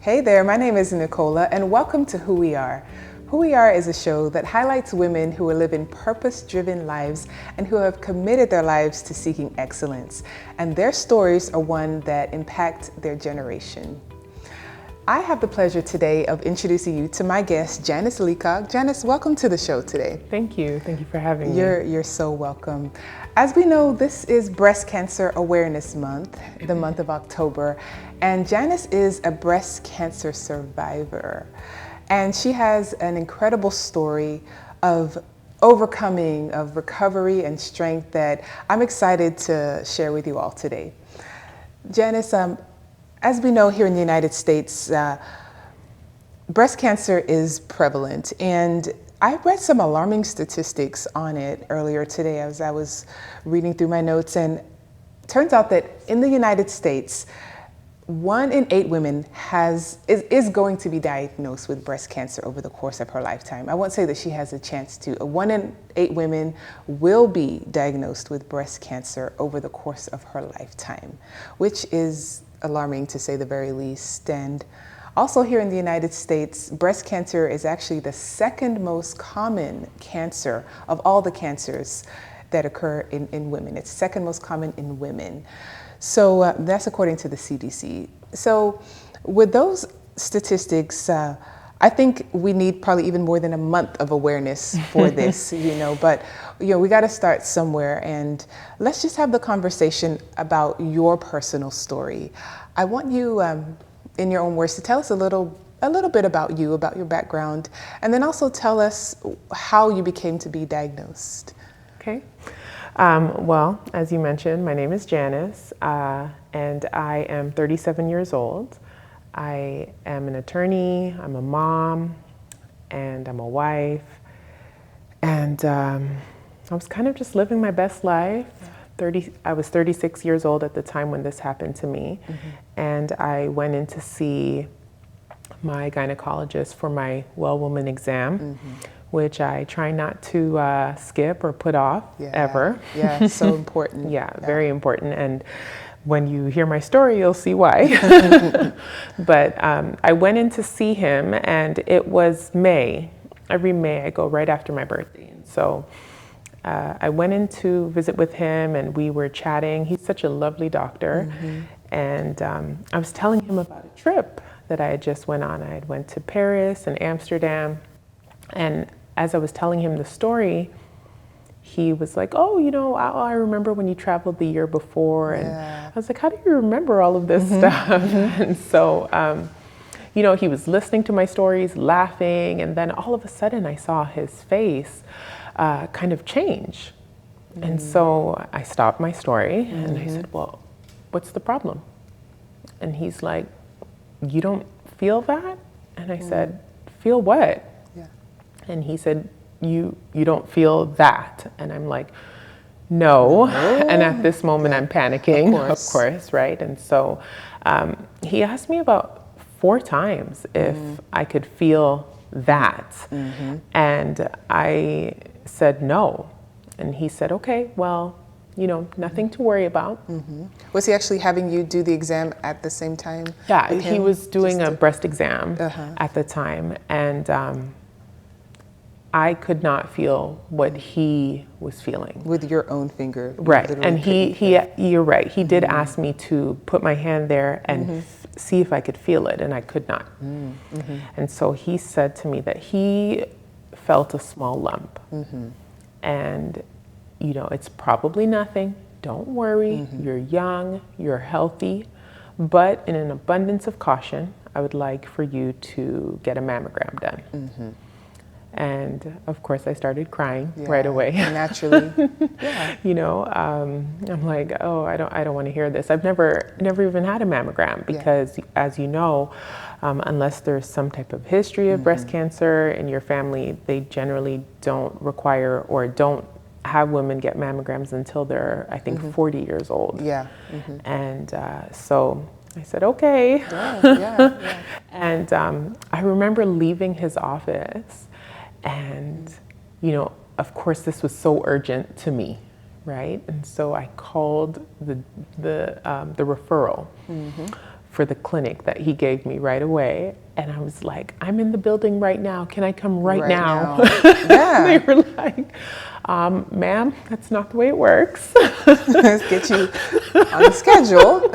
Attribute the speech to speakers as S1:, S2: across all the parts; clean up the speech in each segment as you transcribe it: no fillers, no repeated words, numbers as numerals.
S1: Hey there, my name is Nicola, and welcome to Who We Are. Who We Are is a show that highlights women who are living purpose-driven lives and who have committed their lives to seeking excellence. And their stories are one that impact their generation. I have the pleasure today of introducing you to my guest, Janis Leacock. Janis, welcome to the show today.
S2: Thank you. Thank you for having me.
S1: You're so welcome. As we know, this is Breast Cancer Awareness Month, the month of October, and Janis is a breast cancer survivor. And she has an incredible story of overcoming, of recovery and strength that I'm excited to share with you all today. Janis, as we know here in the United States, breast cancer is prevalent, and I read some alarming statistics on it earlier today as I was reading through my notes, and it turns out that in the United States, 1 in 8 women is going to be diagnosed with breast cancer over the course of her lifetime. I won't say that she has a chance to. 1 in 8 women will be diagnosed with breast cancer over the course of her lifetime, which is alarming to say the very least. And also here in the United States, breast cancer is actually the second most common cancer of all the cancers that occur in women. It's second most common in women. So that's according to the CDC. So with those statistics, I think we need probably even more than a month of awareness for this, but we got to start somewhere, and let's just have the conversation about your personal story. I want you, in your own words, to tell us a little bit about you, about your background, and then also tell us how you became to be diagnosed.
S2: Okay. Well, as you mentioned, my name is Janis, and I am 37 years old. I am an attorney, I'm a mom, and I'm a wife, and I was kind of just living my best life. I was 36 years old at the time when this happened to me, and I went in to see my gynecologist for my well woman exam, which I try not to skip or put off ever.
S1: Yeah, so important.
S2: Yeah, very important. And when you hear my story, you'll see why. But I went in to see him, and it was May. Every May I go right after my birthday. And so I went in to visit with him, and we were chatting. He's such a lovely doctor. And I was telling him about a trip that I had just went on. I had went to Paris and Amsterdam. And as I was telling him the story, he was like, oh, I remember when you traveled the year before. And I was like, how do you remember all of this stuff? And so, he was listening to my stories, laughing. And then all of a sudden I saw his face kind of change. And so I stopped my story and I said, well, what's the problem? And he's like, you don't feel that? And I said, feel what? And he said, you don't feel that? And I'm like, no. And at this moment I'm panicking, of course, right? And so he asked me about 4 times if I could feel that. And I said no. And he said, okay, well, nothing to worry about.
S1: Was he actually having you do the exam at the same time?
S2: Yeah, he was doing a breast exam at the time. And I could not feel what he was feeling.
S1: With your own finger.
S2: Right, and you're right. He did ask me to put my hand there and see if I could feel it, and I could not. And so he said to me that he felt a small lump. And, it's probably nothing. Don't worry, you're young, you're healthy, but in an abundance of caution, I would like for you to get a mammogram done. And of course I started crying right away.
S1: Naturally.
S2: I'm like, oh, I don't want to hear this. I've never even had a mammogram because as you know, unless there's some type of history of breast cancer in your family, they generally don't require or don't have women get mammograms until they're, I think, 40 years old. And so I said, okay. And I remember leaving his office. And, of course, this was so urgent to me, right? And so I called the referral for the clinic that he gave me right away. And I was like, I'm in the building right now. Can I come right now?
S1: Yeah.
S2: They were like, ma'am, that's not the way it works.
S1: Let's get you on the schedule.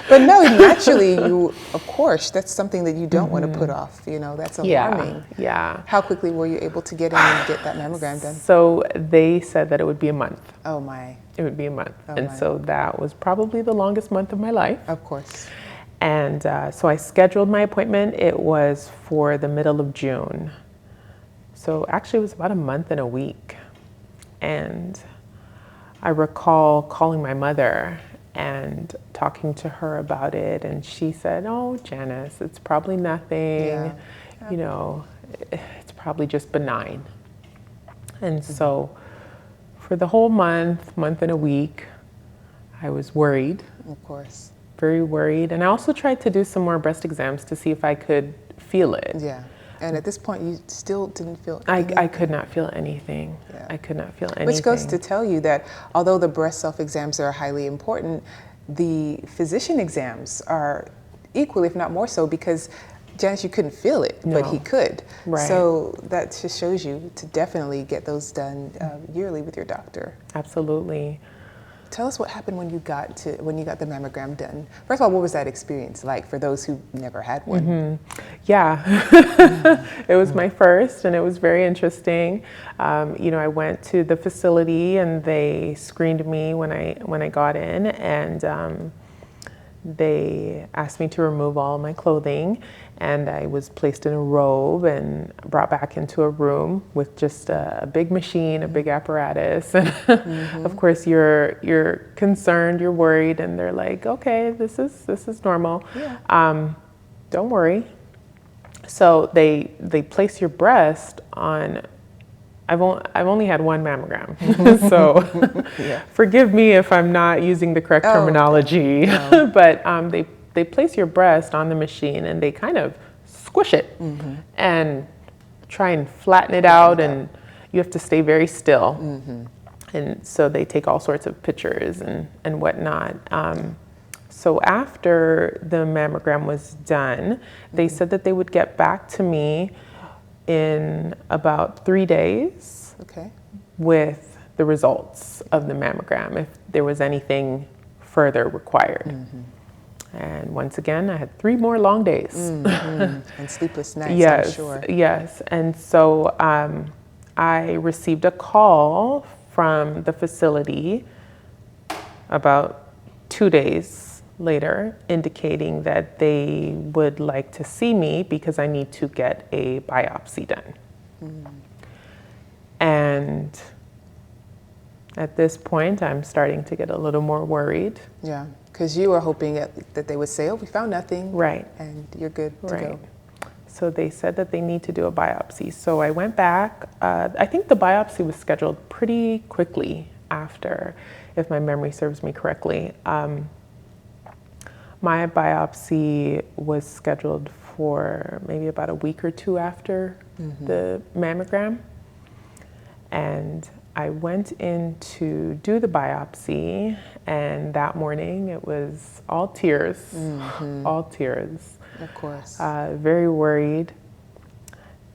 S1: But no, naturally, of course, that's something that you don't want to put off. That's alarming.
S2: Yeah.
S1: How quickly were you able to get in and get that mammogram done?
S2: So they said that it would be a month.
S1: Oh my.
S2: It would be a month.
S1: Oh,
S2: and
S1: my.
S2: So that was probably the longest month of my life.
S1: Of course.
S2: And so I scheduled my appointment. It was for the middle of June. So actually it was about a month and a week. And I recall calling my mother and talking to her about it. And she said, oh, Janis, it's probably nothing. It's probably just benign. And so for the whole month and a week, I was worried.
S1: Of course.
S2: Very worried. And I also tried to do some more breast exams to see if I could feel it.
S1: Yeah. And at this point, you still didn't feel anything?
S2: I could not feel anything.
S1: Yeah.
S2: I could not feel anything.
S1: Which goes to tell you that although the breast self-exams are highly important, the physician exams are equally, if not more so, because Janis, you couldn't feel it, but he could.
S2: Right.
S1: So that just shows you to definitely get those done yearly with your doctor.
S2: Absolutely.
S1: Tell us what happened when you got the mammogram done. First of all, what was that experience like for those who never had one?
S2: Mm-hmm. Yeah, it was my first, and it was very interesting. I went to the facility, and they screened me when I got in, and they asked me to remove all my clothing, and I was placed in a robe and brought back into a room with just a big machine, a big apparatus. And of course, you're concerned, you're worried, and they're like, "Okay, this is normal.
S1: Yeah.
S2: Don't worry." So they place your breast on. I've only had one mammogram, so forgive me if I'm not using the correct terminology. No. But they place your breast on the machine and they kind of squish it and try and flatten it out, and you have to stay very still. And so they take all sorts of pictures and whatnot. So after the mammogram was done, they said that they would get back to me in about 3 days with the results of the mammogram, if there was anything further required. And once again, I had 3 more long days.
S1: And sleepless nights,
S2: yes,
S1: I'm sure.
S2: Yes, and so I received a call from the facility about 2 days later, indicating that they would like to see me because I need to get a biopsy done. And at this point, I'm starting to get a little more worried.
S1: Yeah, because you were hoping that they would say, oh, we found nothing.
S2: Right.
S1: And you're good to go.
S2: So they said that they need to do a biopsy. So I went back. I think the biopsy was scheduled pretty quickly after, if my memory serves me correctly. My biopsy was scheduled for maybe about a week or 2 after the mammogram. And I went in to do the biopsy, and that morning it was all tears, all tears.
S1: Of course.
S2: Very worried.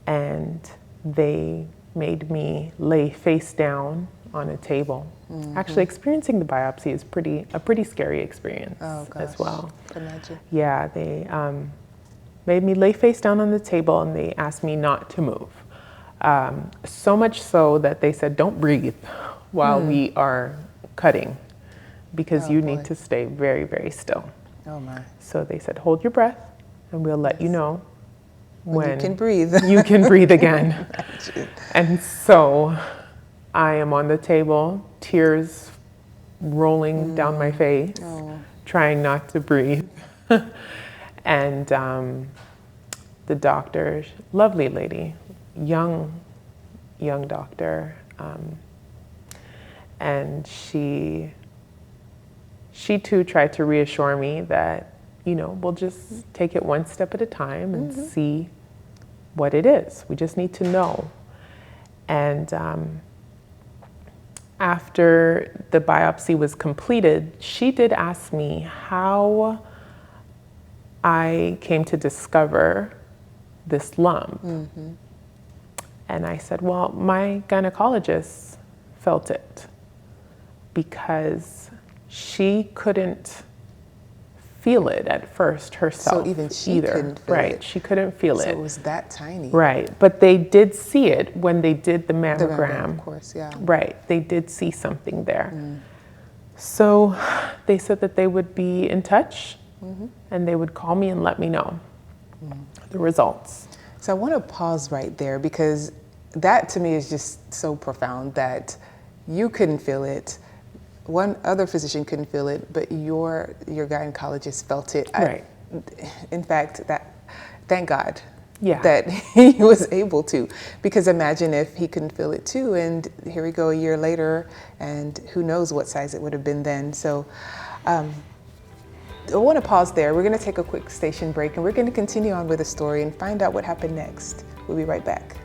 S2: And they made me lay face down on a table. Actually, experiencing the biopsy is a pretty scary experience as well.
S1: Imagine.
S2: Yeah, they made me lay face down on the table, and they asked me not to move. So much so that they said, don't breathe while we are cutting, because you need to stay very, very still.
S1: Oh my.
S2: So they said, hold your breath, and we'll let you know when
S1: you can breathe.
S2: You can breathe again. And so I am on the table, tears rolling down my face, trying not to breathe. And the doctor, lovely lady, young doctor, and she too tried to reassure me that, we'll just take it one step at a time and see what it is. We just need to know. And after the biopsy was completed, she did ask me how I came to discover this lump. And I said, well, my gynecologist felt it because she couldn't feel it at first herself.
S1: So even she
S2: either.
S1: couldn't feel
S2: Right,
S1: it.
S2: she couldn't feel
S1: So
S2: it.
S1: it was that tiny.
S2: Right, but they did see it when they did the
S1: The
S2: mammogram.
S1: mammogram, of course, yeah.
S2: Right, they did see something there. So they said that they would be in touch and they would call me and let me know the results.
S1: So I want to pause right there because that to me is just so profound that you couldn't feel it. One other physician couldn't feel it, but your gynecologist felt it.
S2: Right.
S1: In fact, thank God
S2: Yeah.
S1: that he was able to, because imagine if he couldn't feel it too, and here we go a year later, and who knows what size it would have been then. So I want to pause there. We're going to take a quick station break, and we're going to continue on with the story and find out what happened next. We'll be right back.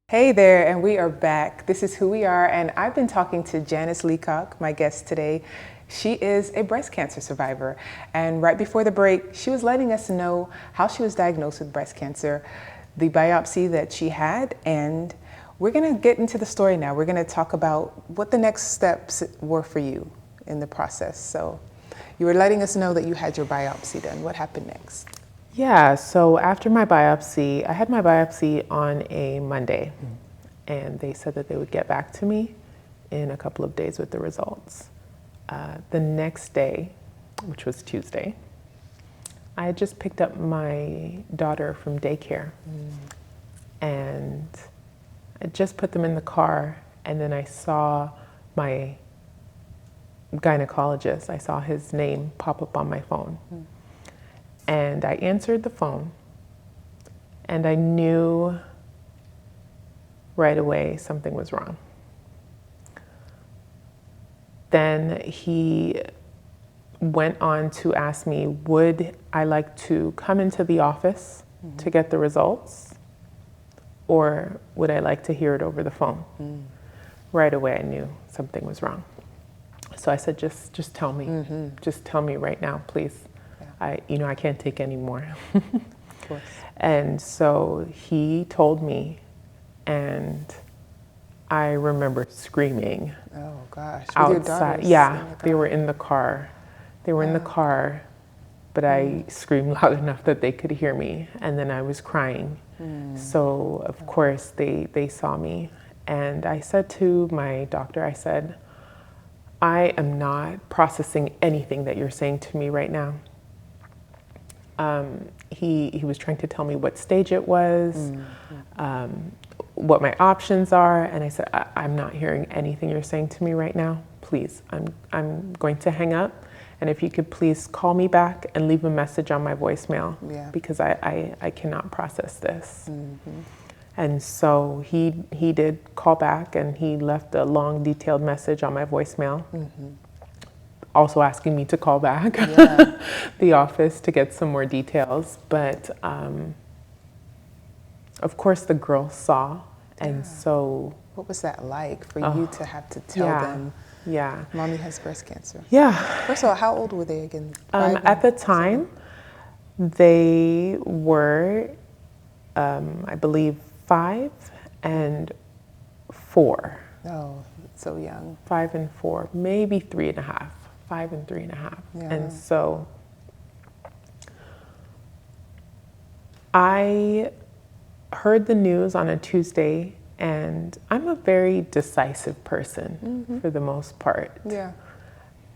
S1: Hey there, and we are back. This is Who We Are, and I've been talking to Janis Leacock, my guest today. She is a breast cancer survivor, and right before the break, she was letting us know how she was diagnosed with breast cancer, the biopsy that she had, and we're gonna get into the story now. We're gonna talk about what the next steps were for you in the process. So you were letting us know that you had your biopsy done. What happened next?
S2: Yeah, so after my biopsy, I had my biopsy on a Monday, and they said that they would get back to me in a couple of days with the results. The next day, which was Tuesday, I had just picked up my daughter from daycare, and I just put them in the car, and then I saw my gynecologist. I saw his name pop up on my phone. And I answered the phone, and I knew right away something was wrong. Then he went on to ask me, would I like to come into the office to get the results, or would I like to hear it over the phone? Right away I knew something was wrong. So I said, just tell me. Just tell me right now, please. I can't take any more.
S1: Of course.
S2: And so he told me, and I remember screaming.
S1: Oh gosh. With your
S2: Outside.
S1: daughters
S2: Yeah,
S1: in the
S2: they
S1: car.
S2: were in the car. They were in the car, but I screamed loud enough that they could hear me, and then I was crying. So of course they saw me, and I said to my doctor, I said, I am not processing anything that you're saying to me right now. He was trying to tell me what stage it was, what my options are, and I said, I'm not hearing anything you're saying to me right now. Please, I'm going to hang up, and if you could please call me back and leave a message on my voicemail, because I cannot process this. And so he did call back, and he left a long, detailed message on my voicemail. Also asking me to call back the office to get some more details. But of course the girls saw, and so.
S1: What was that like for you to have to tell them, Mommy has breast cancer?
S2: Yeah.
S1: First of all, how old were they again?
S2: At the time, they were, I believe, 5 and 4.
S1: Oh, so young.
S2: 5 and 4, maybe 3.5. 5 and 3.5.
S1: Yeah.
S2: And so I heard the news on a Tuesday, and I'm a very decisive person for the most part.
S1: Yeah.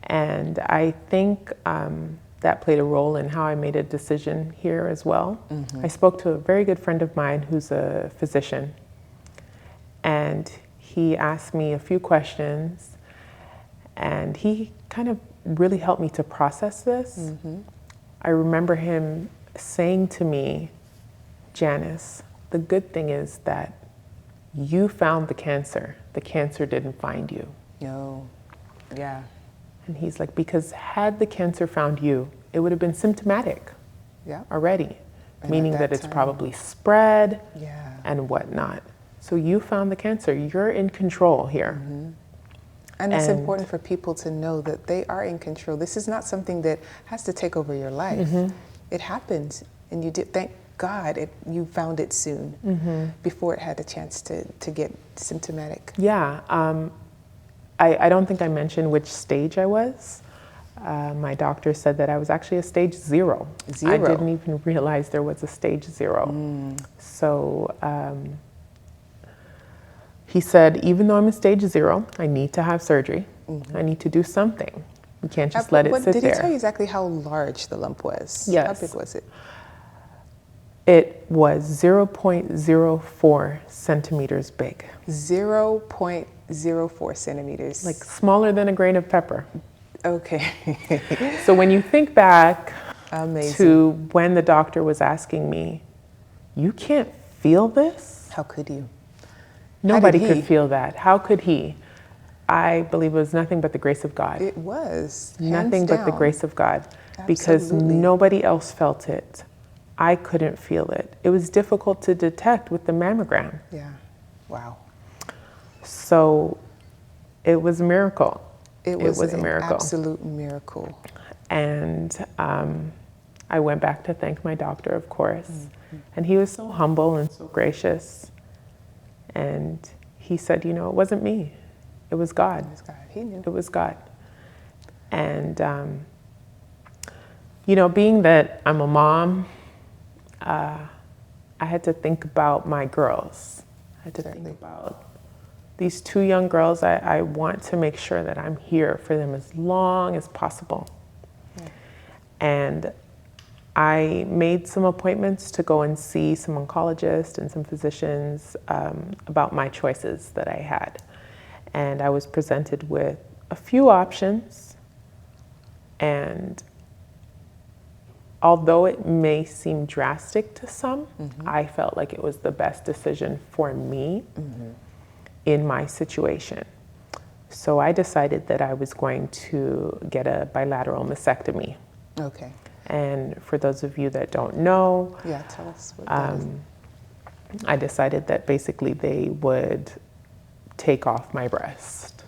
S2: And I think that played a role in how I made a decision here as well. I spoke to a very good friend of mine who's a physician, and he asked me a few questions, and he kind of really helped me to process this. I remember him saying to me, Janis, the good thing is that you found the cancer didn't find you.
S1: No, yeah.
S2: And he's like, because had the cancer found you, it would have been symptomatic already, meaning that it's probably spread and whatnot. So you found the cancer, you're in control here.
S1: And it's important for people to know that they are in control. This is not something that has to take over your life. It happened, and you did, thank God you found it soon, before it had a chance to get symptomatic.
S2: Yeah, I don't think I mentioned which stage I was. My doctor said that I was actually a stage 0. I didn't even realize there was a stage 0. So he said, even though I'm a stage 0, I need to have surgery. I need to do something. You can't just let it sit there.
S1: Did he tell you exactly how large the lump was?
S2: Yes.
S1: How big was it?
S2: It was 0.04 centimeters big.
S1: 0.04 centimeters.
S2: Like smaller than a grain of pepper.
S1: Okay.
S2: So when you think back
S1: to
S2: when the doctor was asking me, you can't feel this?
S1: How could you?
S2: Nobody could feel that. How could he? I believe it was nothing but the grace of God.
S1: It was.
S2: Nothing but the grace of God. Because nobody else felt it. I couldn't feel it. It was difficult to detect with the mammogram.
S1: Yeah. Wow.
S2: So it was a miracle.
S1: It was
S2: a miracle.
S1: Absolute miracle.
S2: And I went back to thank my doctor, of course. And he was so humble and so gracious. And he said, you know, it wasn't me. It was God.
S1: It was God. He knew.
S2: It was God. And, you know, being that I'm a mom, I had to think about my girls. I had to think about these 2 young girls. I want to make sure that I'm here for them as long as possible. And I made some appointments to go and see some oncologists and some physicians about my choices that I had. And I was presented with a few options. And although it may seem drastic to some, I felt like it was the best decision for me in my situation. So I decided that I was going to get a bilateral mastectomy.
S1: Okay.
S2: And for those of you that don't know,
S1: tell us what that is.
S2: I decided that basically they would take off my breast.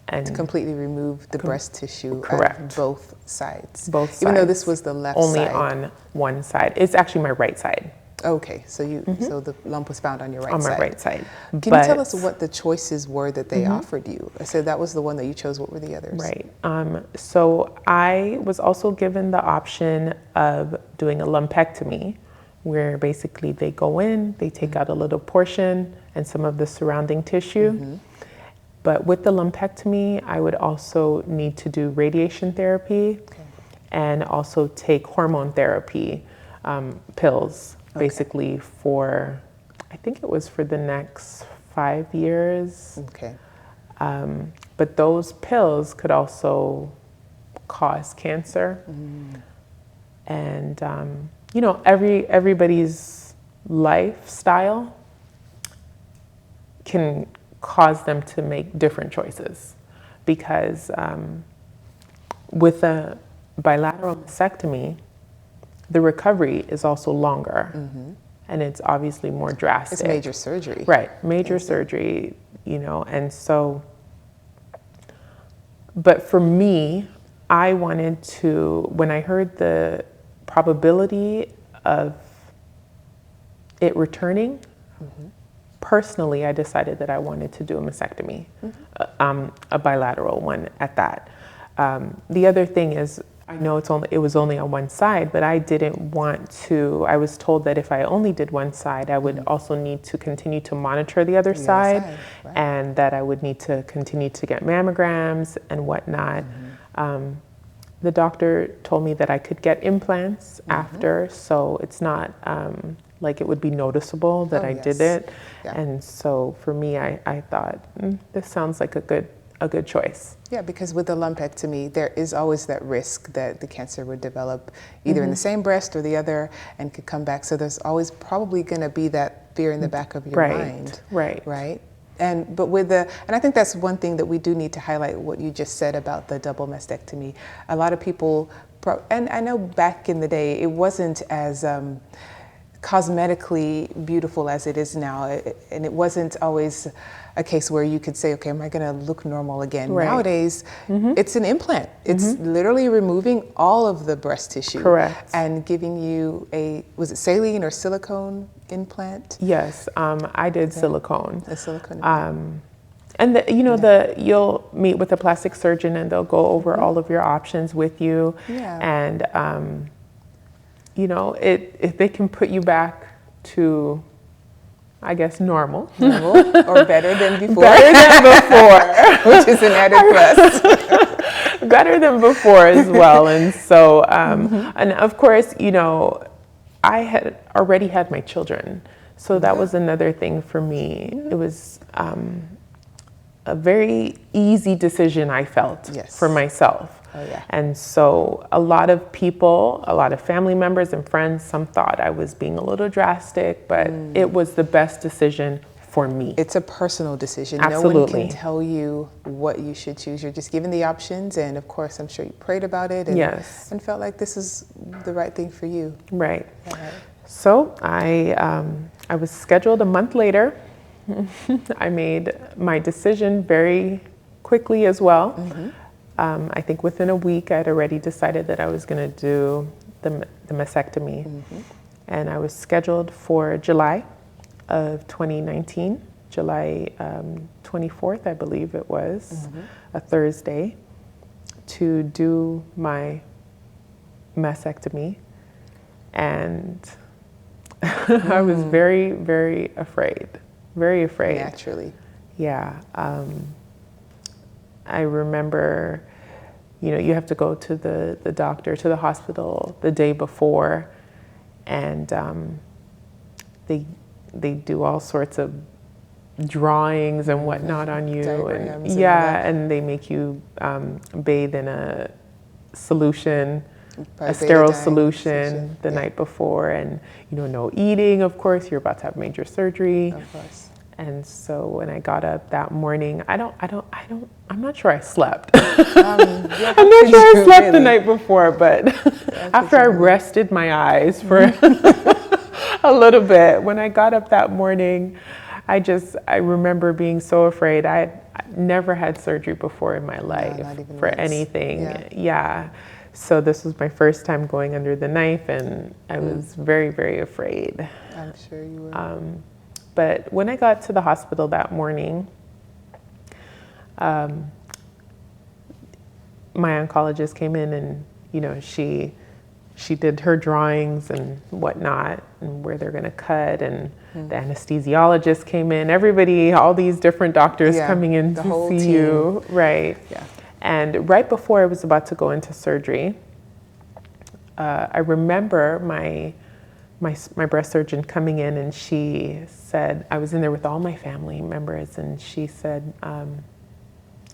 S2: And
S1: to completely remove the breast tissue.
S2: Correct.
S1: On both sides.
S2: Both sides.
S1: Even though this was the left
S2: only
S1: side.
S2: Only on one side. It's actually my right side.
S1: Okay, so so the lump was found on your right side.
S2: On my right side.
S1: Can you tell us what the choices were that they offered you? I said that was the one that you chose. What were the others?
S2: Right. So I was also given the option of doing a lumpectomy, where basically they go in, they take out a little portion and some of the surrounding tissue. But with the lumpectomy, I would also need to do radiation therapy and also take hormone therapy pills. Basically for, I think it was for the next 5 years.
S1: Okay.
S2: But those pills could also cause cancer. And, you know, everybody's lifestyle can cause them to make different choices. Because with a bilateral mastectomy, the recovery is also longer, and it's obviously more drastic.
S1: It's major surgery.
S2: Right, major surgery, you know, and so, but for me, I wanted to, when I heard the probability of it returning, personally, I decided that I wanted to do a mastectomy, a bilateral one at that. The other thing is, I know it was only on one side, but I didn't want to, I was told that if I only did one side, I would also need to continue to monitor the other side, and that I would need to continue to get mammograms and whatnot. The doctor told me that I could get implants after, so it's not like it would be noticeable that I did
S1: yes.
S2: it.
S1: Yeah.
S2: And so for me, I thought, this sounds like a good choice.
S1: Yeah, because with the lumpectomy, there is always that risk that the cancer would develop either in the same breast or the other and could come back. So there's always probably going to be that fear in the back of your mind. Right. And I think that's one thing that we do need to highlight, what you just said about the double mastectomy. A lot of people, and I know back in the day, it wasn't as cosmetically beautiful as it is now, and it wasn't always a case where you could say, okay, am I going to look normal again?
S2: Right.
S1: Nowadays, it's an implant. It's literally removing all of the breast tissue.
S2: Correct.
S1: And giving you was it saline or silicone implant?
S2: Yes, I did silicone.
S1: A silicone implant.
S2: And you'll meet with a plastic surgeon and they'll go over all of your options with you.
S1: Yeah.
S2: And if they can put you back to, I guess, normal
S1: or better than before.
S2: Better than before.
S1: Which is an added plus.
S2: Better than before as well. And so, and of course, I had already had my children. So that was another thing for me. It was a very easy decision, I felt, for myself.
S1: Oh, yeah.
S2: And so a lot of people, a lot of family members and friends, some thought I was being a little drastic, but it was the best decision for me.
S1: It's a personal decision.
S2: Absolutely.
S1: No one can tell you what you should choose. You're just given the options, and of course, I'm sure you prayed about it and felt like this is the right thing for you.
S2: Right. So I was scheduled a month later. I made my decision very quickly as well. I think within a week, I'd already decided that I was going to do the mastectomy. And I was scheduled for July of 2019, July 24th, I believe it was, a Thursday, to do my mastectomy. And I was very, very afraid. Very afraid.
S1: Naturally.
S2: Yeah. I remember, you have to go to the doctor, to the hospital the day before, and they do all sorts of drawings and whatnot on you.
S1: Diagrams
S2: and they make you bathe in a solution, a sterile solution the night before, and no eating, of course. You're about to have major surgery.
S1: Of course.
S2: And so when I got up that morning, I'm not sure I slept.
S1: I'm
S2: not sure I slept the night before, but after I rested my eyes for a little bit, when I got up that morning, I remember being so afraid. I never had surgery before in my life for anything. Yeah. So this was my first time going under the knife, and I was very, very afraid.
S1: I'm sure you were.
S2: But when I got to the hospital that morning, my oncologist came in and, she did her drawings and whatnot and where they're going to cut, and the anesthesiologist came in, everybody, all these different doctors coming in to see you. Right. Yeah. And right before I was about to go into surgery, I remember my breast surgeon coming in, and she said, I was in there with all my family members, and she said,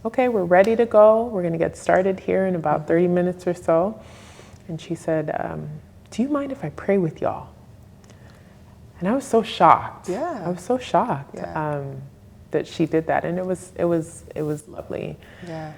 S2: okay, we're ready to go. We're going to get started here in about 30 minutes or so. And she said, do you mind if I pray with y'all? And I was so shocked.
S1: Yeah.
S2: I was so shocked that she did that. And it was lovely. Yeah.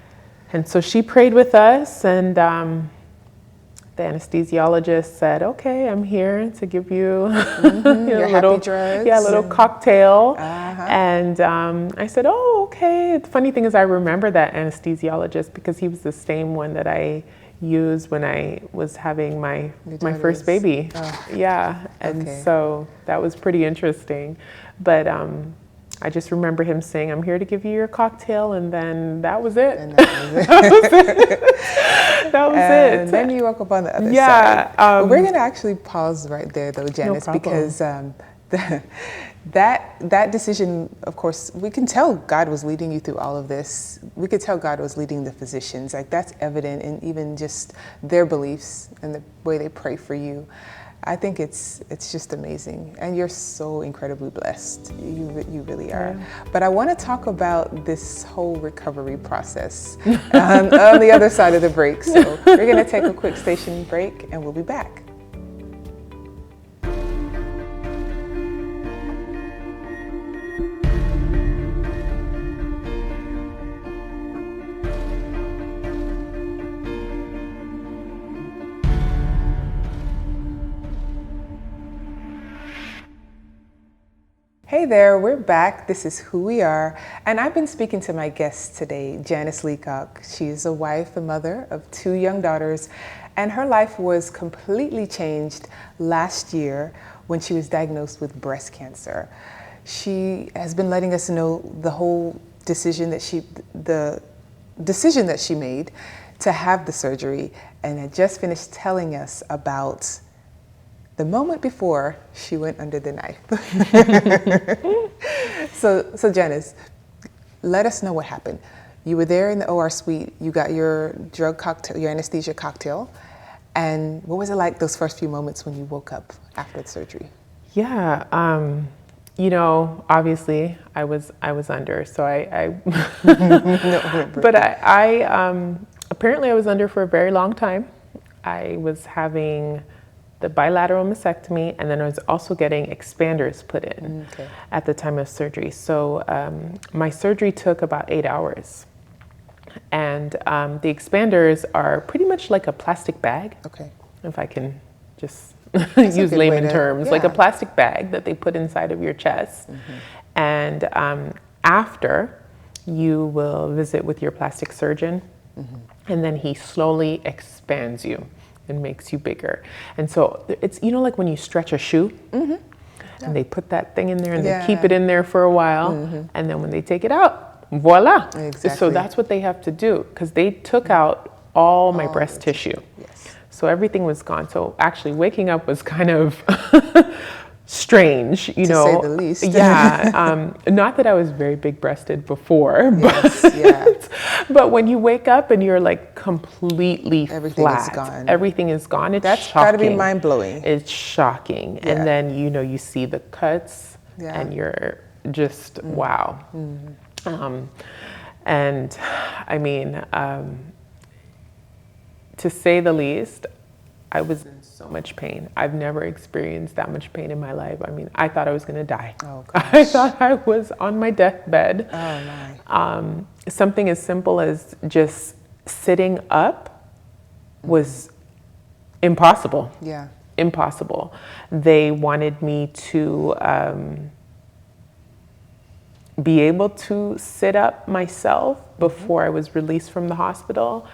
S2: And so she prayed with us, and the anesthesiologist said, okay, I'm here to give you
S1: your happy drugs.
S2: Yeah, a little cocktail. And I said, oh, okay. The funny thing is I remember that anesthesiologist because he was the same one that I used when I was having my first baby. Yeah, and so that was pretty interesting. But I just remember him saying, I'm here to give you your cocktail, and then that was it. And that was it.
S1: And then you woke up on the other side. We're going to actually pause right there, though, Janis, because that decision, of course, we can tell God was leading you through all of this. We could tell God was leading the physicians. Like, that's evident in even just their beliefs and the way they pray for you. I think it's just amazing, and you're so incredibly blessed. You really are.
S2: Yeah.
S1: But I want to talk about this whole recovery process on the other side of the break. So we're going to take a quick station break, and we'll be back. Hey there, we're back. This is Who We Are, and I've been speaking to my guest today, Janis Leacock. She is a wife, a mother of 2 young daughters, and her life was completely changed last year when she was diagnosed with breast cancer. She has been letting us know the whole decision that she made to have the surgery, and had just finished telling us about the moment before she went under the knife. So Janis, let us know what happened. You were there in the OR suite, you got your drug cocktail, your anesthesia cocktail, and what was it like those first few moments when you woke up after the surgery?
S2: Yeah, obviously I was under, so but apparently I was under for a very long time. I was having the bilateral mastectomy, and then I was also getting expanders put in at the time of surgery. So my surgery took about 8 hours. And the expanders are pretty much like a plastic bag, if I can just use layman terms, like a plastic bag that they put inside of your chest. And after, you will visit with your plastic surgeon, and then he slowly expands you and makes you bigger. And so it's, like when you stretch a shoe, and they put that thing in there and they keep it in there for a while, and then when they take it out, voila.
S1: Exactly.
S2: So that's what they have to do, because they took out all my breast tissue. So everything was gone. So actually waking up was kind of strange,
S1: to say the least.
S2: Yeah, not that I was very big breasted before, but when you wake up and you're like completely flat, everything is gone. It's
S1: That's
S2: shocking.
S1: gotta be mind blowing.
S2: It's shocking. And then you see the cuts, and you're just wow. And I mean, to say the least, I was in so much pain. I've never experienced that much pain in my life. I mean, I thought I was going to die.
S1: Oh, gosh.
S2: I thought I was on my deathbed.
S1: Oh, my.
S2: Something as simple as just sitting up was impossible.
S1: Yeah.
S2: Impossible. They wanted me to be able to sit up myself before I was released from the hospital.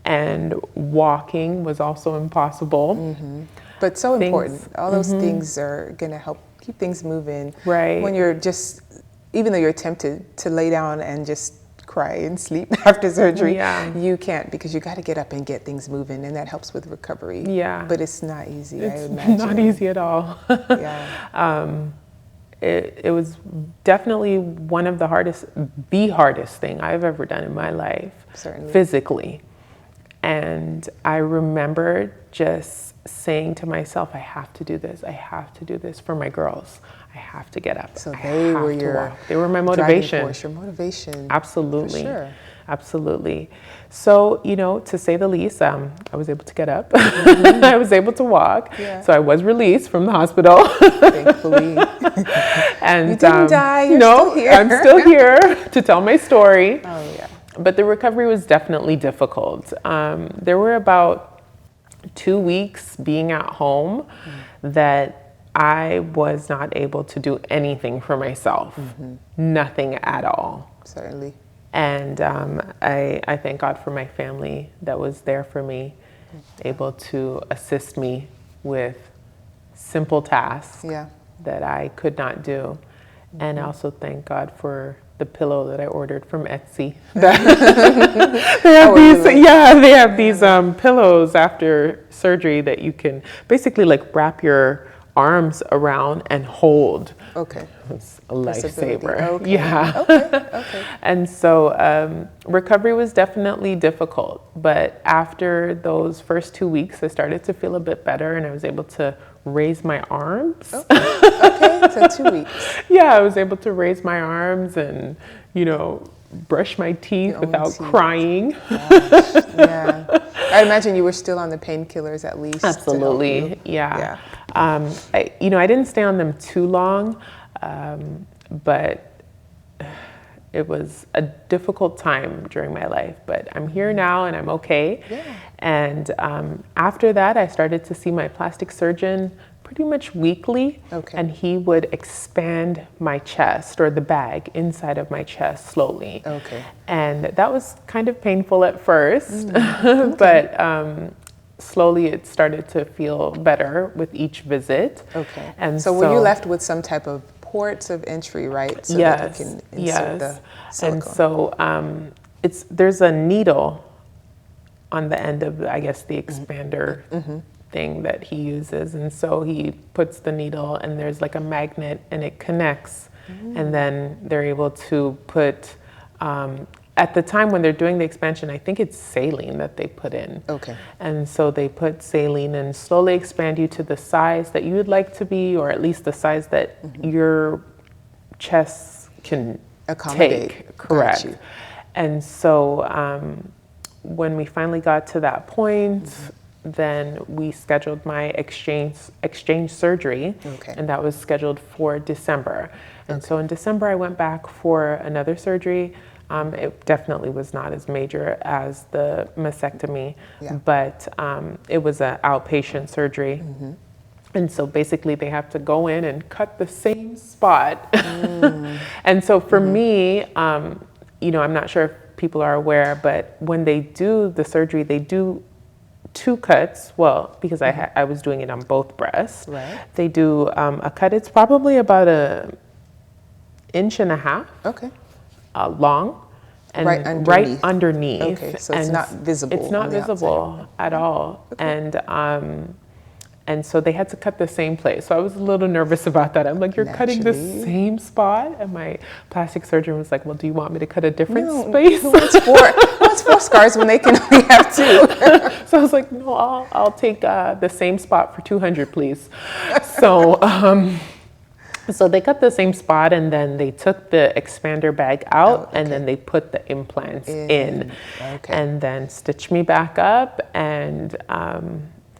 S2: And walking was also impossible.
S1: But so important. All those things are going to help keep things moving.
S2: Right.
S1: When you're just, even though you're tempted to lay down and just cry and sleep after surgery, you can't, because you got to get up and get things moving, and that helps with recovery. Yeah. But it's not easy, I imagine.
S2: It's not easy at all. It was definitely one of the hardest thing I've ever done in my life.
S1: Certainly.
S2: Physically. And I remember just saying to myself, I have to do this. I have to do this for my girls. I have to get up.
S1: So they were
S2: my motivation.
S1: Driving force, your motivation.
S2: Absolutely.
S1: For sure.
S2: Absolutely. So, to say the least, I was able to get up. I was able to walk. Yeah. So I was released from the hospital.
S1: Thankfully.
S2: And
S1: you didn't die. You're still here.
S2: I'm still here to tell my story.
S1: Oh, yeah.
S2: But the recovery was definitely difficult. There were about 2 weeks being at home that I was not able to do anything for myself. Nothing at all.
S1: Certainly.
S2: And I thank God for my family that was there for me, able to assist me with simple tasks that I could not do. And I also thank God for the pillow that I ordered from Etsy. They have these pillows after surgery that you can basically like wrap your arms around and hold.
S1: Okay.
S2: It's a lifesaver.
S1: Okay.
S2: Yeah.
S1: Okay.
S2: And so recovery was definitely difficult, but after those first 2 weeks, I started to feel a bit better, and I was able to raise my arms.
S1: Okay, so 2 weeks.
S2: Yeah, I was able to raise my arms and, brush my teeth
S1: Your own
S2: without
S1: teeth.
S2: crying.
S1: Gosh, yeah. I imagine you were still on the painkillers at least.
S2: Absolutely,
S1: to help you.
S2: yeah. I didn't stay on them too long, but it was a difficult time during my life. But I'm here now and I'm okay.
S1: Yeah.
S2: And after that, I started to see my plastic surgeon pretty much weekly.
S1: Okay.
S2: And he would expand my chest, or the bag inside of my chest, slowly.
S1: Okay.
S2: And that was kind of painful at first,
S1: Okay.
S2: but slowly it started to feel better with each visit.
S1: Okay.
S2: And
S1: so were you left with some type of ports of entry, right? So
S2: yes,
S1: that you can insert the silicone.
S2: And so there's a needle on the end of, I guess, the expander thing that he uses. And so he puts the needle and there's like a magnet and it connects. And then they're able to put, at the time when they're doing the expansion, I think it's saline that they put in.
S1: Okay.
S2: And so they put saline and slowly expand you to the size that you would like to be, or at least the size that your chest can
S1: Accommodate.
S2: take. Correct.
S1: Got you.
S2: And so when we finally got to that point, then we scheduled my exchange surgery, and that was scheduled for December. And so in December, I went back for another surgery. It definitely was not as major as the mastectomy, but it was an outpatient surgery. And so basically they have to go in and cut the same spot. And so for me, I'm not sure if people are aware, but when they do the surgery, they do 2 cuts. Well, because I was doing it on both breasts.
S1: Right.
S2: They do a cut. It's probably about 1.5 inches.
S1: Okay.
S2: Long, and right underneath.
S1: Okay, so it's not visible.
S2: It's not visible at all. Okay. And so they had to cut the same place. So I was a little nervous about that. I'm like, you're cutting the same spot? And my plastic surgeon was like, well, do you want me to cut a different space?
S1: What's 4 scars when they can only have 2?
S2: So I was like, no, I'll take the same spot for $200, please. So so they cut the same spot, and then they took the expander bag out, and then they put the implants in.
S1: Okay.
S2: And then stitched me back up, and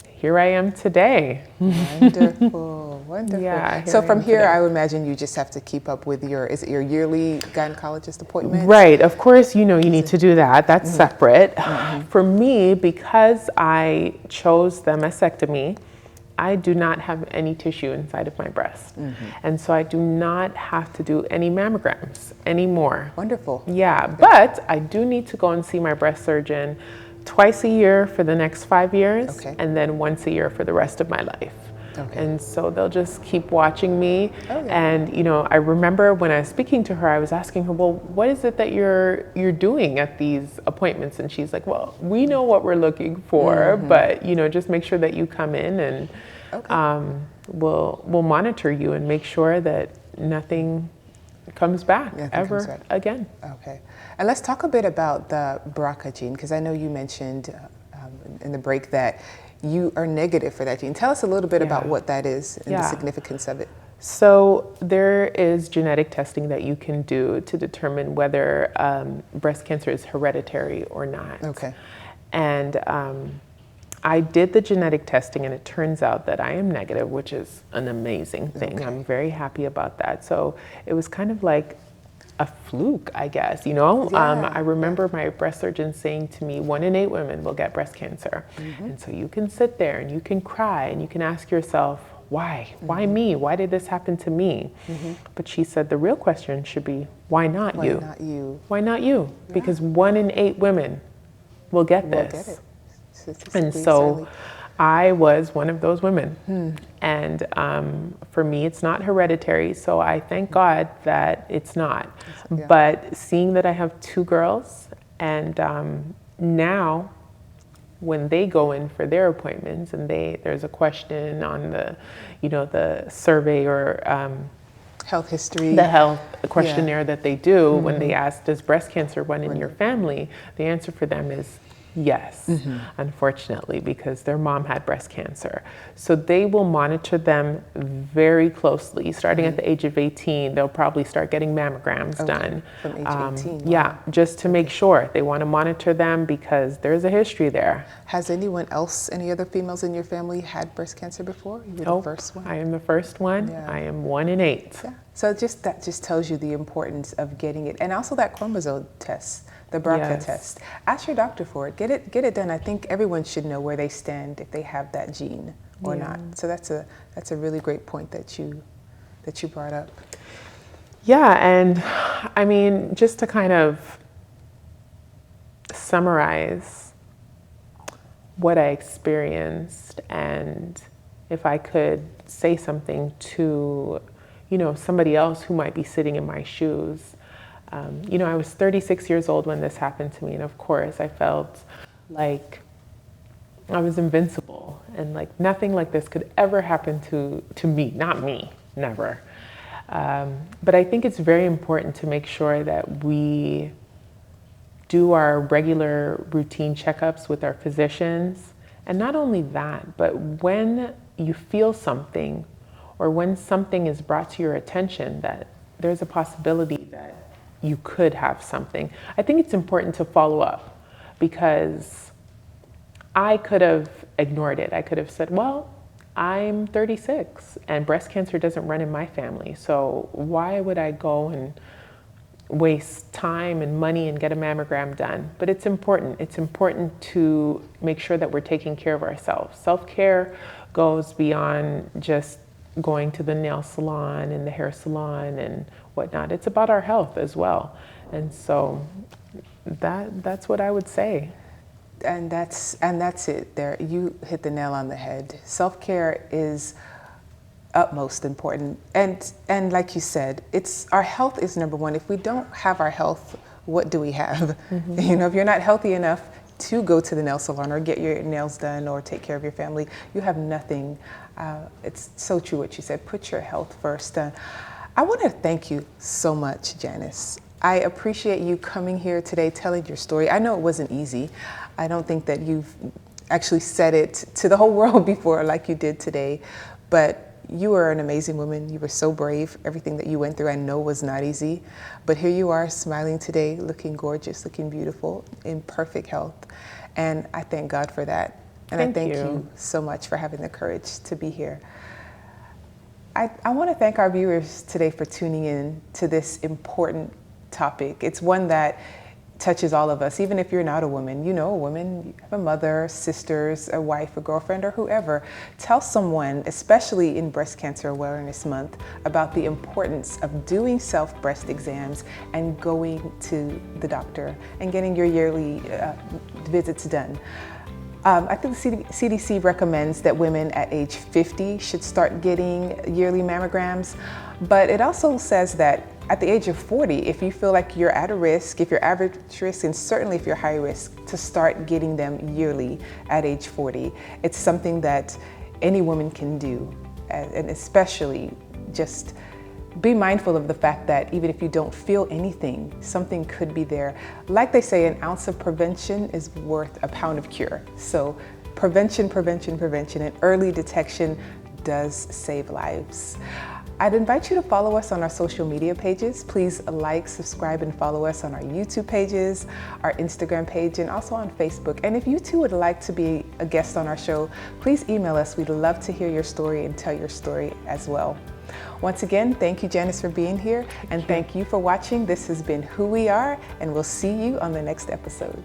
S2: here I am today.
S1: Wonderful, wonderful.
S2: Yeah,
S1: so from here, I would imagine you just have to keep up with is it your yearly gynecologist appointment?
S2: Right, of course, you need to do that. That's separate. For me, because I chose the mastectomy, I do not have any tissue inside of my breast. And so I do not have to do any mammograms anymore.
S1: Wonderful.
S2: Yeah, but I do need to go and see my breast surgeon twice a year for the next 5 years, and then once a year for the rest of my life. And so they'll just keep watching me. And I remember when I was speaking to her, I was asking her, well, what is it that you're doing at these appointments? And she's like, well, we know what we're looking for, but just make sure that you come in, and we'll monitor you and make sure that nothing comes back again.
S1: Okay. And let's talk a bit about the BRCA gene, because I know you mentioned in the break that you are negative for that gene. Tell us a little bit about what that is and the significance of it.
S2: So there is genetic testing that you can do to determine whether breast cancer is hereditary or not.
S1: Okay.
S2: And I did the genetic testing, and it turns out that I am negative, which is an amazing thing. I'm very happy about that. So it was kind of like a fluke, I guess, I remember my breast surgeon saying to me, 1 in 8 women will get breast cancer. And so you can sit there and you can cry and you can ask yourself, why? Why me? Why did this happen to me? But she said the real question should be, why not you?
S1: Why not you?
S2: Why not you? Because 1 in 8 women will get this. And so I was one of those women. And for me, it's not hereditary, so I thank God that it's not. But seeing that I have 2 girls, and now when they go in for their appointments, and there's a question on the survey or
S1: health history,
S2: the health questionnaire that they do when they ask, does breast cancer run in your family? The answer for them is Yes, unfortunately, because their mom had breast cancer. So they will monitor them very closely. Starting at the age of 18, they'll probably start getting mammograms done.
S1: From age 18?
S2: Yeah, just to make sure. They want to monitor them because there's a history there.
S1: Has anyone else, any other females in your family had breast cancer before? You were the first one?
S2: I am the first one.
S1: Yeah.
S2: I am 1 in 8.
S1: Yeah. So that just tells you the importance of getting it. And also that chromosome test, the BRCA test. Ask your doctor for it. Get it done. I think everyone should know where they stand if they have that gene or not. So that's a really great point that you brought up.
S2: Yeah, and I mean, just to kind of summarize what I experienced, and if I could say something to, somebody else who might be sitting in my shoes. I was 36 years old when this happened to me, and of course I felt like I was invincible, and like nothing like this could ever happen to me, not me, never. But I think it's very important to make sure that we do our regular routine checkups with our physicians. And not only that, but when you feel something or when something is brought to your attention that there's a possibility that you could have something, I think it's important to follow up, because I could have ignored it. I could have said, well, I'm 36 and breast cancer doesn't run in my family, so why would I go and waste time and money and get a mammogram done? But it's important. It's important to make sure that we're taking care of ourselves. Self-care goes beyond just going to the nail salon and the hair salon and whatnot. It's about our health as well. And so that's what I would say.
S1: And that's it there. You hit the nail on the head. Self-care is utmost important. And like you said, our health is number one. If we don't have our health, what do we have? If you're not healthy enough to go to the nail salon or get your nails done or take care of your family, you have nothing. It's so true what you said. Put your health first. I want to thank you so much, Janis. I appreciate you coming here today, telling your story. I know it wasn't easy. I don't think that you've actually said it to the whole world before like you did today, but you are an amazing woman. You were so brave. Everything that you went through I know was not easy, but here you are smiling today, looking gorgeous, looking beautiful, in perfect health. And I thank God for that. And I thank you so much for having the courage to be here. I want to thank our viewers today for tuning in to this important topic. It's one that touches all of us, even if you're not a woman. You know a woman, you have a mother, sisters, a wife, a girlfriend, or whoever. Tell someone, especially in Breast Cancer Awareness Month, about the importance of doing self-breast exams and going to the doctor and getting your yearly visits done. I think the CDC recommends that women at age 50 should start getting yearly mammograms, but it also says that at the age of 40, if you feel like you're at a risk, if you're average risk, and certainly if you're high risk, to start getting them yearly at age 40. It's something that any woman can do, and especially just be mindful of the fact that even if you don't feel anything, something could be there. Like they say, an ounce of prevention is worth a pound of cure. So prevention, prevention, prevention, and early detection does save lives. I'd invite you to follow us on our social media pages. Please like, subscribe, and follow us on our YouTube pages, our Instagram page, and also on Facebook. And if you too would like to be a guest on our show, please email us. We'd love to hear your story and tell your story as well. Once again, thank you, Janis, for being here, and thank you for watching. This has been Who We Are, and we'll see you on the next episode.